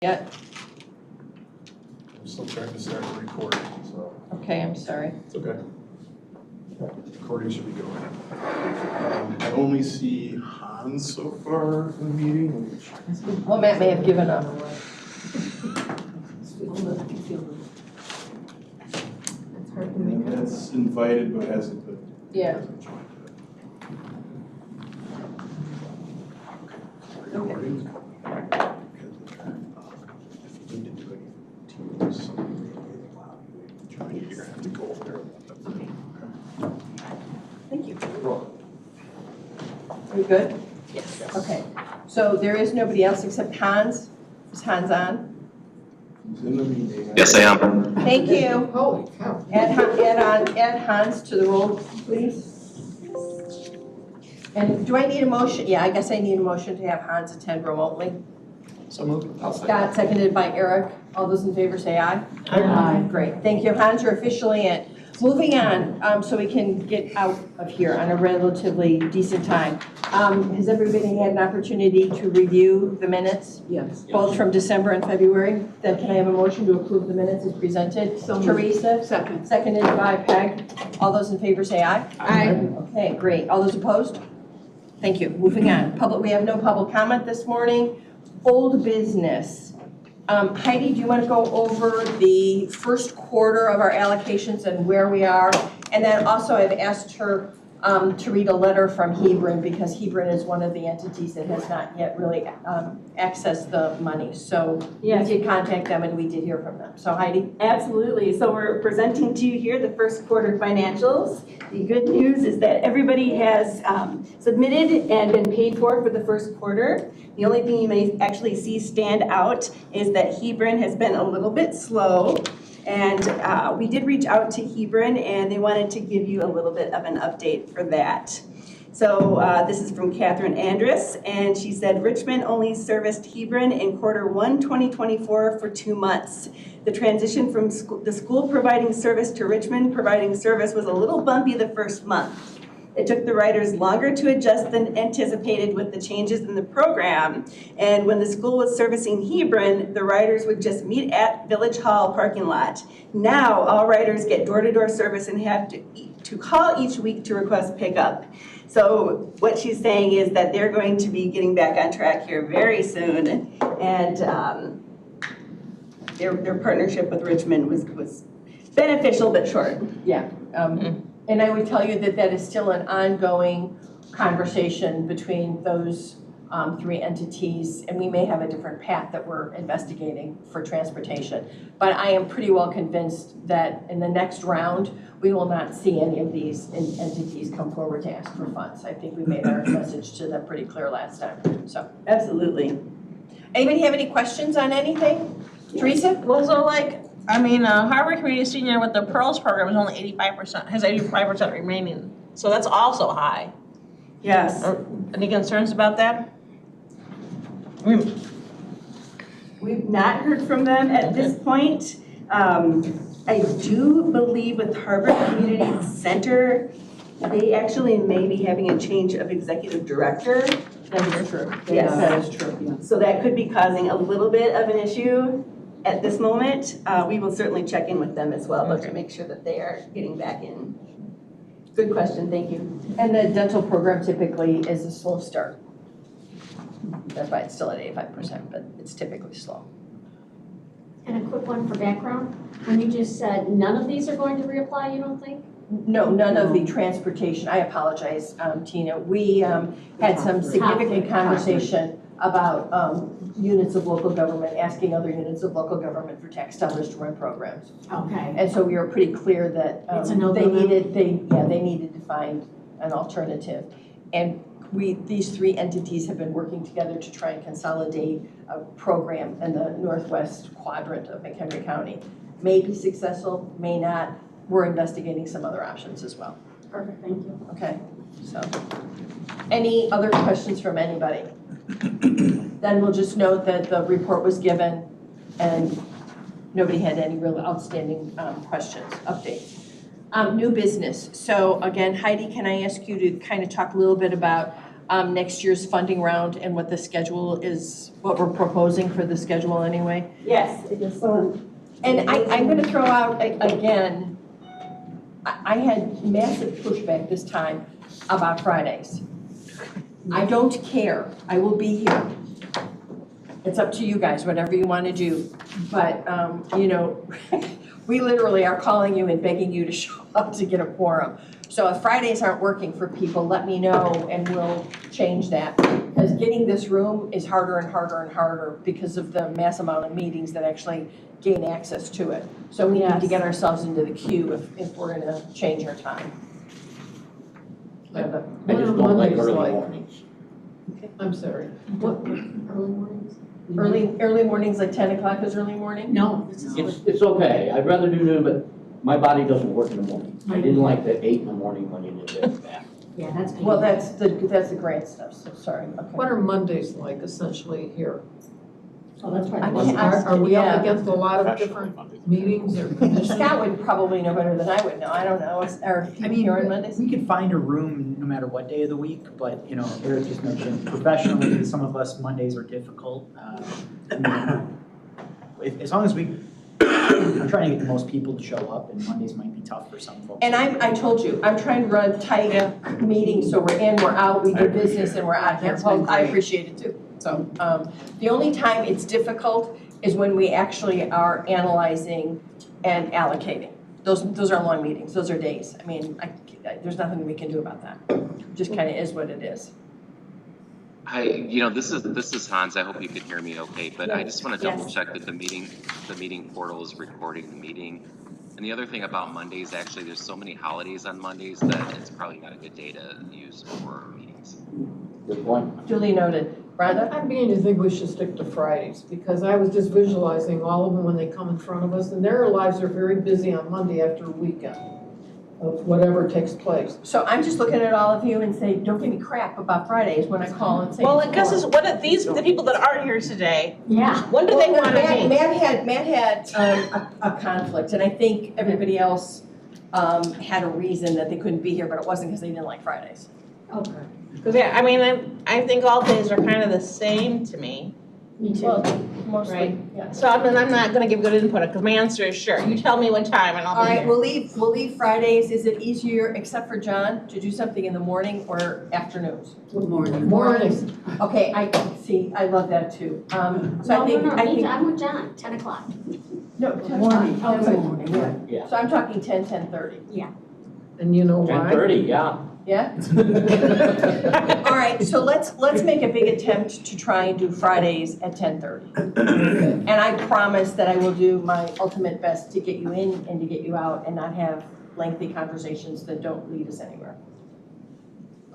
Yeah, I'm still trying to start the recording, so okay, I'm sorry. it's okay. Recording should be going. I only see Hans so far in the meeting, which Well, Matt may have given up. that's invited but hasn't been. Yeah. hasn't joined yet. Okay. Recording's going. If you need to do anything, Teams, join, you're gonna have to go over there. Thank you. You're welcome. Are you good? Yes. Okay, so there is nobody else except Hans. Is Hans on? He's in the meeting. Yes, I am. Thank you. Holy cow. Add Hans to the roll, please. And do I need a motion? Yeah, I guess I need a motion to have Hans attend remotely. So moved. Scott, seconded by Eric. All those in favor say aye. Aye. Great, thank you. Hans, you're officially in. Moving on, so we can get out of here on a relatively decent time. Has everybody had an opportunity to review the minutes, Yes. both from December and February? Then can I have a motion to approve the minutes as presented? So moved. Teresa, Second. seconded by Peg. All those in favor say aye. Aye. Okay, great. All those opposed? Thank you. Moving on. We have no public comment this morning. Old business. Heidi, do you want to go over the first quarter of our allocations and where we are? And then also I've asked her to read a letter from Hebron because Hebron is one of the entities that has not yet really accessed the money. So Yes. we did contact them and we did hear from them. So Heidi? Absolutely. So we're presenting to you here the first quarter financials. The good news is that everybody has submitted and been paid for the first quarter. The only thing you may actually see stand out is that Hebron has been a little bit slow. And we did reach out to Hebron and they wanted to give you a little bit of an update for that. So this is from Catherine Andrus, and she said Richmond only serviced Hebron in Q1 2024 for 2 months. The transition from the school providing service to Richmond providing service was a little bumpy the first month. It took the riders longer to adjust than anticipated with the changes in the program. And when the school was servicing Hebron, the riders would just meet at Village Hall parking lot. Now, all riders get door-to-door service and have to call each week to request pickup. So what she's saying is that they're going to be getting back on track here very soon. And their partnership with Richmond was beneficial but short. Yeah. And I would tell you that that is still an ongoing conversation between those three entities, and we may have a different path that we're investigating for transportation. But I am pretty well convinced that in the next round, we will not see any of these entities come forward to ask for funds. I think we made our message to them pretty clear last time, so. Absolutely. Anybody have any questions on anything? Teresa? Well, so Harvard Community Senior with the Pearls program is only 85%, has 85% remaining. So that's also high. Yes. Any concerns about that? We've not heard from them at this point. I do believe with Harvard Community Center, they actually may be having a change of executive director. That is true. Yes. That is true. So that could be causing a little bit of an issue at this moment. We will certainly check in with them as well, but to make sure that they are getting back in. Good question, thank you. And the dental program typically is a slow start. That's why it's still at 85%, but it's typically slow. And a quick one for background, when you just said none of these are going to reapply, you don't think? No, none of the transportation, I apologize, Tina. We had some significant conversation about units of local government, asking other units of local government for tax dollars to run programs. Okay. And so we were pretty clear that It's a no-go now? they needed to find an alternative. And these three entities have been working together to try and consolidate a program in the northwest quadrant of McHenry County. May be successful, may not. We're investigating some other options as well. Perfect, thank you. Okay, so any other questions from anybody? Then we'll just note that the report was given and nobody had any real outstanding questions, updates. New business. So again, Heidi, can I ask you to kind of talk a little bit about next year's funding round and what the schedule is, what we're proposing for the schedule anyway? Yes, it is. And I'm gonna throw out again, I had massive pushback this time about Fridays. I don't care, I will be here. It's up to you guys, whatever you wanna do, but, you know, we literally are calling you and begging you to show up to get a quorum. So if Fridays aren't working for people, let me know and we'll change that. Because getting this room is harder and harder and harder because of the mass amount of meetings that actually gain access to it. So we need to get ourselves into the queue if we're gonna change our time. I just don't like early mornings. I'm sorry. What, early mornings? Early mornings, like 10 o'clock is early morning? No, this is. It's okay, I'd rather do noon, but my body doesn't work in the morning. I didn't like the 8 in the morning when you did that. Yeah, that's painful. Well, that's the grant stuff, so sorry, okay. What are Mondays like essentially here? Oh, that's I right. can't- Are we yeah. up against a lot of Professionally different Mondays. meetings or commissions? Scott would probably know better than I would know, I don't know, or I mean, here on Mondays? we could find a room no matter what day of the week, but, you know, Eric just mentioned professionally, some of us Mondays are difficult. As long as I'm trying to get the most people to show up, and Mondays might be tough for some folks. And I told you, I'm trying to run tight meetings, so we're in, we're out, we I do appreciate business and we're out here. That's been Well, I great. appreciate it too. So, the only time it's difficult is when we actually are analyzing and allocating. Those are long meetings, those are days. I mean, there's nothing we can do about that. It just kind of is what it is. This is Hans. I hope you can hear me okay, but I just want to double check that the meeting portal is recording the meeting. And the other thing about Mondays, actually, there's so many holidays on Mondays that it's probably not a good day to use for meetings. Good point. Duly noted. Rhonda? I'm beginning to think we should stick to Fridays, because I was just visualizing all of them when they come in front of us, and their lives are very busy on Monday after a weekend of whatever takes place. So I'm just looking at all of you and saying, don't give me crap about Fridays when I call and say. Well, I guess is what if the people that aren't here today, Yeah. when do they Well, want to Matt- meet? Matt had a conflict, and I think everybody else had a reason that they couldn't be here, but it wasn't because they didn't like Fridays. Okay. Because, yeah, I mean, I think all days are kind of the same to me. Me too. Well, mostly, Right. yeah. So I mean, I'm not gonna give good input, because my answer is sure. You tell me what time and All I'll be right, here. we'll leave Fridays. Is it easier, except for John, to do something in the morning or afternoons? Mornings. Okay, I love that too. So I No, think, no, I'm with John, 10 o'clock. no, 10 o'clock. Oh, That's sorry. morning, yeah. Yeah. So I'm talking 10:30, And you know why? 10:30, yeah. yeah? All right, so let's make a big attempt to try and do Fridays at 10:30. And I promise that I will do my ultimate best to get you in and to get you out and not have lengthy conversations that don't lead us anywhere.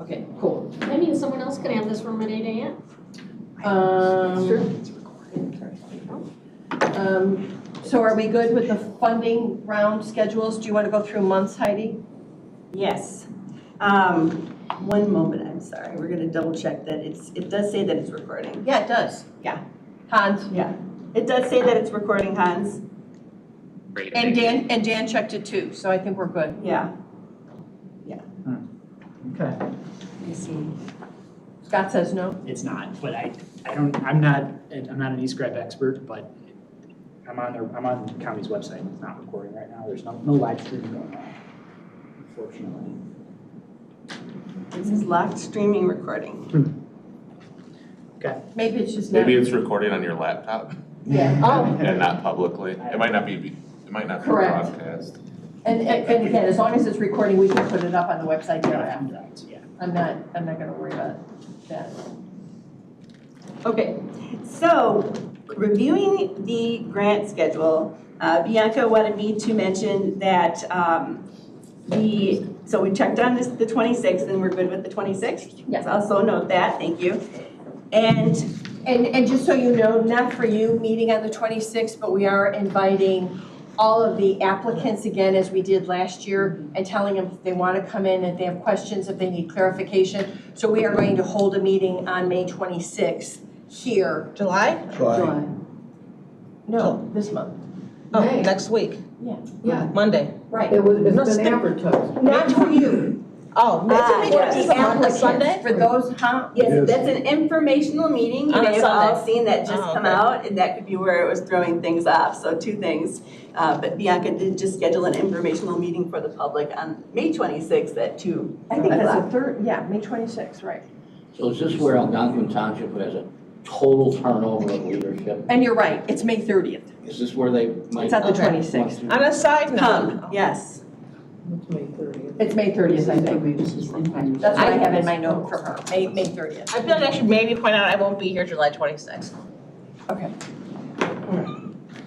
Okay, cool. That means someone else can have this room at 8 AM. So are we good with the funding round schedules? Do you want to go through months, Heidi? Yes. One moment, I'm sorry, we're gonna double check that it does say that it's recording. Yeah, it does. Yeah. Hans? Yeah. It does say that it's recording, Hans. Great. And thank you. Dan checked it too, so I think we're good. Yeah. Okay, Let me see. Scott says no? it's not, but I'm not an e-scribe expert, but I'm on the county's website, it's not recording right now, there's no live streaming going on, unfortunately. This is locked streaming recording. Okay. Maybe it's just not. Maybe it's recorded on your laptop Yeah. Oh, and not publicly. It might not be Correct. broadcast. And again, as long as it's recording, we can put it up on the website thereafter. Yeah. I'm not gonna worry about that. Okay, so reviewing the grant schedule, Bianca wanted me to mention that so we checked on the 26th and we're good with the 26th? Yes. Also note that, thank you. And And just so you know, not for you meeting on the 26th, but we are inviting all of the applicants again, as we did last year, and telling them if they want to come in, if they have questions, if they need clarification. So we are going to hold a meeting on May 26th here. July? No, this month. Oh, May. next week, Yeah, Monday. Right. it's No, been skip. advertised. Not for you. Oh, May yes. 26th is on a Sunday? For those, huh? Yes, that's an informational meeting. You On a may have all Sunday. seen that just Oh, come okay. out, and that could be where it was throwing things off. So two things. But Bianca did just schedule an informational meeting for the public on May 26th at 2 I think that's o'clock. the third, yeah, May 26th, right. So is this where Algonquin Township has a total turnover of leadership? And you're right, it's May 30th. Is this where they might? It's at the Okay. 26th. On a side note, Come, yes. It's May 30th. It's May 30th, I think. That's what I have in my note from her, May 30th. I feel like I should maybe point out I won't be here July 26th. Okay.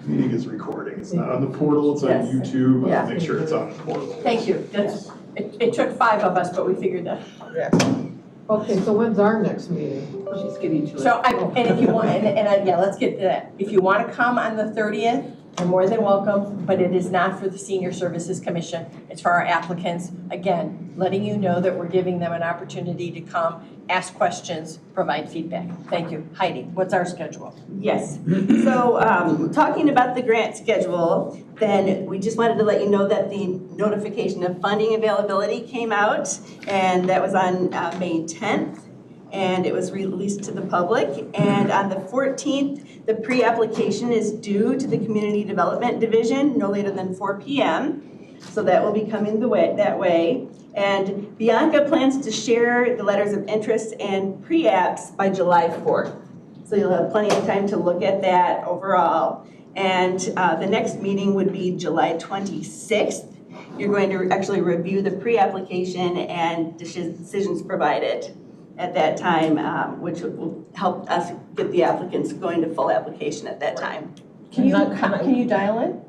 Meeting is recording, it's not on the portal, it's on Yes. YouTube, Yeah. I'll make sure it's on the portal. Thank you. That's, it took 5 of us, but we figured that. Okay, so when's our next meeting? She's getting to it. So and if you want, yeah, let's get to that. If you want to come on the 30th, you're more than welcome, but it is not for the Senior Services Commission. It's for our applicants. Again, letting you know that we're giving them an opportunity to come, ask questions, provide feedback. Thank you. Heidi, what's our schedule? Yes, so talking about the grant schedule, then we just wanted to let you know that the notification of funding availability came out, and that was on May 10th, and it was released to the public. And on the 14th, the pre-application is due to the Community Development Division no later than 4 p.m. So that will be coming that way. And Bianca plans to share the letters of interest and pre-apps by July 4th. So you'll have plenty of time to look at that overall. And the next meeting would be July 26th. You're going to actually review the pre-application and decisions provided at that time, which will help us get the applicants going to full application at that time. Can you dial in?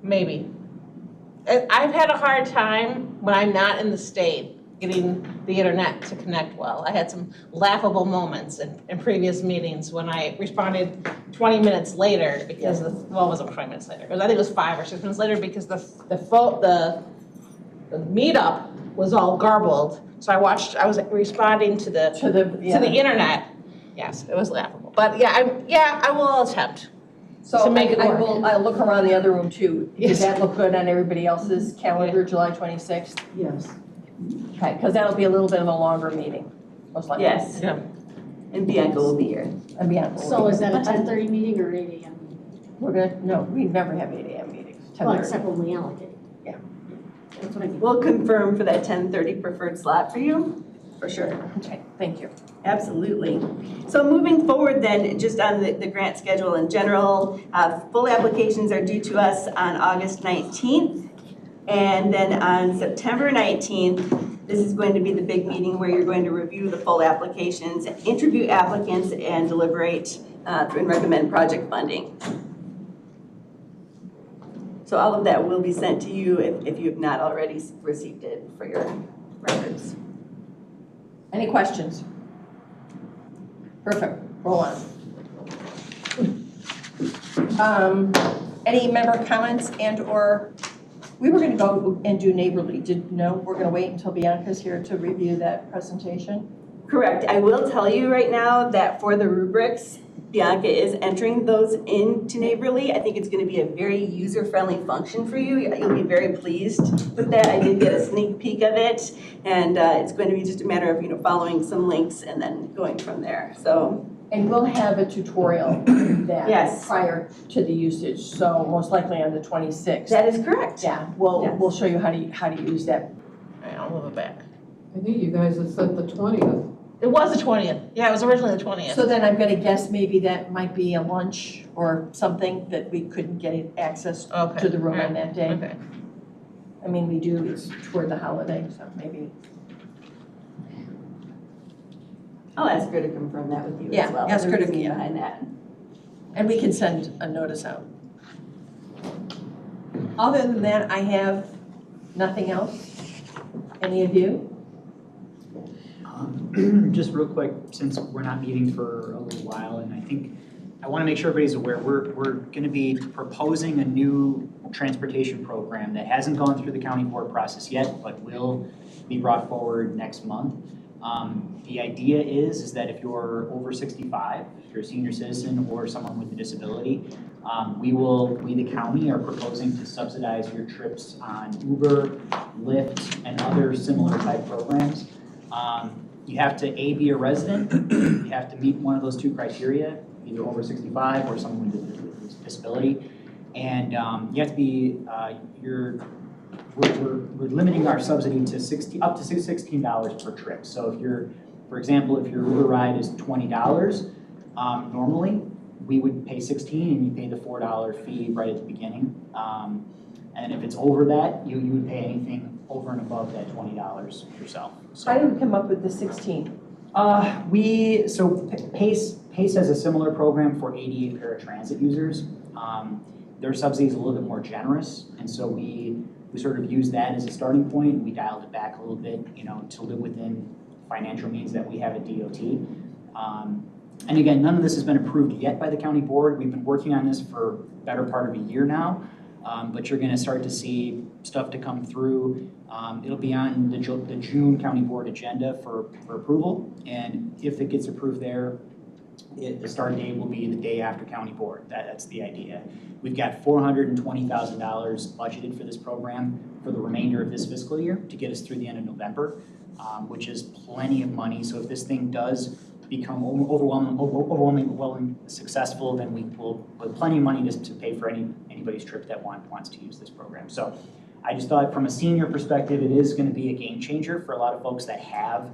Maybe. I've had a hard time when I'm not in the state getting the internet to connect well. I had some laughable moments in previous meetings when I responded 20 minutes later because well, it wasn't 20 minutes later. I think it was 5 or 6 minutes later because the meetup was all garbled. So I was responding to the internet. Yes, it was laughable. But I will attempt. So to make it work. I'll look around the other room too. Does Yes. that look good on everybody else's calendar, July 26th? Yes. Okay, because that'll be a little bit of a longer meeting, most likely. Yes. Yeah. And Bianca will be here. And beyond. So is that a 10:30 meeting or 8 AM? No, we never have 8 AM meetings, Well, 10:30. except when we allocate. Yeah. That's what I mean. We'll confirm for that 10:30 preferred slot for you, for sure. Okay, thank you. Absolutely. So moving forward then, just on the grant schedule in general, full applications are due to us on August 19th. And then on September 19th, this is going to be the big meeting where you're going to review the full applications, interview applicants, and deliberate and recommend project funding. So all of that will be sent to you if you have not already received it for your records. Any questions? Perfect, roll on. Any member comments and/or, we were gonna go and do Neighborly, we're gonna wait until Bianca's here to review that presentation? Correct. I will tell you right now that for the rubrics, Bianca is entering those into Neighborly. I think it's going to be a very user-friendly function for you. You'll be very pleased with that. I did get a sneak peek of it, and it's going to be just a matter of following some links and then going from there. So. And we'll have a tutorial that Yes. prior to the usage, so most likely on the 26th. That is correct. Yeah, Yes. we'll show you how to use that. I'll move it back. I think you guys had said the 20th. It was the 20th. Yeah, it was originally the 20th. So then I'm gonna guess maybe that might be a lunch or something that we couldn't get access Okay. to the room on that day. Okay. I mean, we do, it's toward the holiday, so maybe. I'll ask her to confirm that with you Yeah, as well. ask her The to- reasoning yeah. behind that. And we can send a notice out. Other than that, I have nothing else. Any of you? Just real quick, since we're not meeting for a little while, and I want to make sure everybody's aware, we're going to be proposing a new transportation program that hasn't gone through the county board process yet, but will be brought forward next month. The idea is that if you're over 65, if you're a senior citizen or someone with a disability, we the county are proposing to subsidize your trips on Uber, Lyft, and other similar type programs. You have to be a resident, you have to meet one of those 2 criteria, either over 65 or someone with disability. And you have to be, we're limiting our subsidy to up to $16 per trip. So if you're, for example, if your Uber ride is $20, normally, we would pay $16 and you pay the $4 fee right at the beginning. And if it's over that, you would pay anything over and above that $20 yourself. So, How did we come up with the 16? Pace has a similar program for ADA paratransit users. Their subsidy is a little bit more generous, and so we sort of used that as a starting point. We dialed it back a little bit, to live within financial means that we have at DOT. And again, none of this has been approved yet by the county board. We've been working on this for the better part of a year now, but you're gonna start to see stuff to come through. It'll be on the June county board agenda for approval, and if it gets approved there, the start date will be the day after county board. That's the idea. We've got $420,000 budgeted for this program for the remainder of this fiscal year to get us through the end of November, which is plenty of money. So if this thing does become overwhelmingly successful, then we will have plenty of money to pay for anybody's trip that wants to use this program. So I just thought from a senior perspective, it is going to be a game changer for a lot of folks that have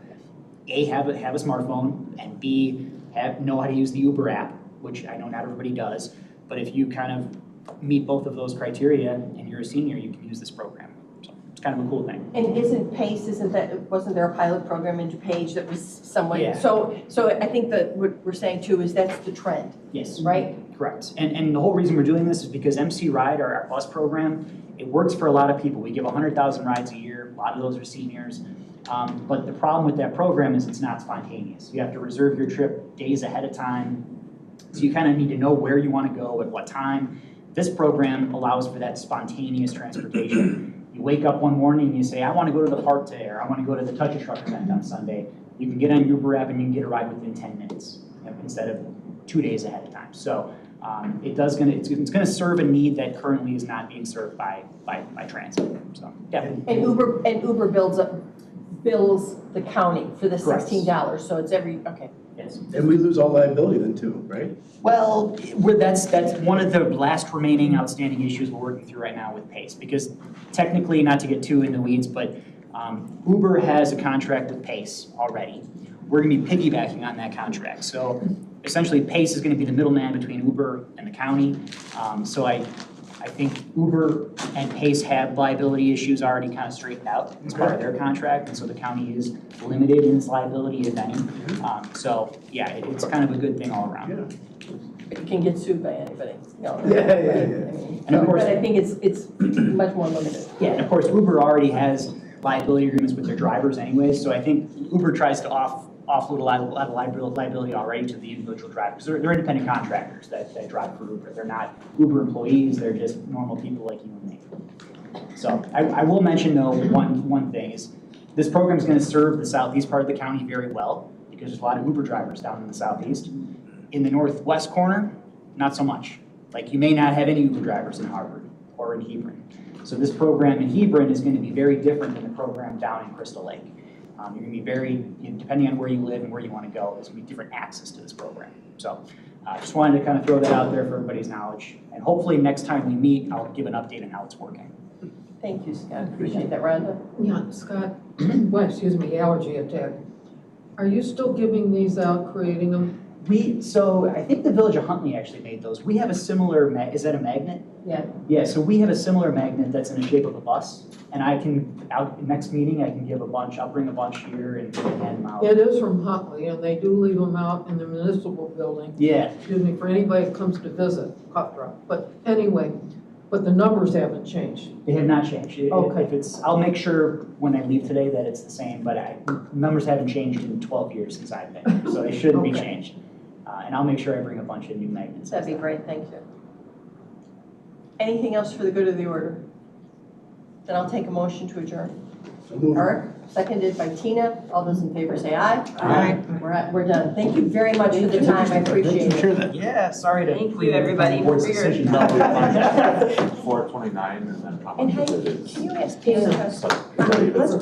a smartphone, and B, know how to use the Uber app, which I know not everybody does. But if you kind of meet both of those criteria and you're a senior, you can use this program. So it's kind of a cool thing. And wasn't there a pilot program in DuPage that was somewhat? Yeah. So I think that what we're saying too is that's the trend, Yes. right? Correct. And the whole reason we're doing this is because MC Ride, our bus program, it works for a lot of people. We give 100,000 rides a year. A lot of those are seniors. But the problem with that program is it's not spontaneous. You have to reserve your trip days ahead of time. So you kind of need to know where you want to go at what time. This program allows for that spontaneous transportation. You wake up one morning and you say, I want to go to the park today, or I want to go to the Touch a Truck event on Sunday. You can get on Uber app and you can get a ride within 10 minutes instead of 2 days ahead of time. So it's going to serve a need that currently is not being served by transit. So yeah. And Uber bills the county for the Correct. $16, so it's okay. Yes. And we lose all liability then too, right? Well, that's one of the last remaining outstanding issues we're working through right now with Pace, because technically, not to get too in the weeds, but Uber has a contract with Pace already. We're going to be piggybacking on that contract. So essentially, Pace is going to be the middleman between Uber and the county. So I think Uber and Pace have liability issues already kind of straightened out as part of their contract, and so the county is limited in its liability, if any. So yeah, it's kind of a good thing all around. You can get sued by anybody. No. Yeah. And of course, but I think it's much more limited. yeah, and of course, Uber already has liability agreements with their drivers anyways, so I think Uber tries to offload a lot of liability already to the individual drivers. They're independent contractors that drive for Uber. They're not Uber employees, they're just normal people like you and me. So I will mention though, one thing is this program is going to serve the southeast part of the county very well because there's a lot of Uber drivers down in the southeast. In the northwest corner, not so much. Like you may not have any Uber drivers in Harvard or in Hebron. So this program in Hebron is going to be very different than the program down in Crystal Lake. You're going to be very, depending on where you live and where you want to go, there's going to be different access to this program. So just wanted to kind of throw that out there for everybody's knowledge. And hopefully next time we meet, I'll give an update on how it's working. Thank you, Scott. Appreciate that, Rhonda. Yeah, Scott, allergy attack. Are you still giving these out, creating them? So I think the Village of Huntley actually made those. We have a similar, is that a magnet? Yeah. Yeah, so we have a similar magnet that's in the shape of a bus. And next meeting, I can give a bunch, I'll bring a bunch here and hand them out. It is from Huntley, and they do leave them out in the municipal building. Yeah. Excuse me, for anybody that comes to visit, cough drop. But anyway, but the numbers haven't changed. They have not changed. Okay. I'll make sure when I leave today that it's the same, but numbers haven't changed in 12 years since I've been here, so they shouldn't be changed. And I'll make sure I bring a bunch of new magnets. That'd be great, thank you. Anything else for the good of the order? Then I'll take a motion to adjourn. Eric, seconded by Tina. All those in favor say aye. Aye. We're done. Thank you very much for the time, I appreciate it. Yeah, sorry to. Thank you, everybody, Board's for your- decision. 4:20. 29 and then how And much how, of it is? can you ask Pam? Let's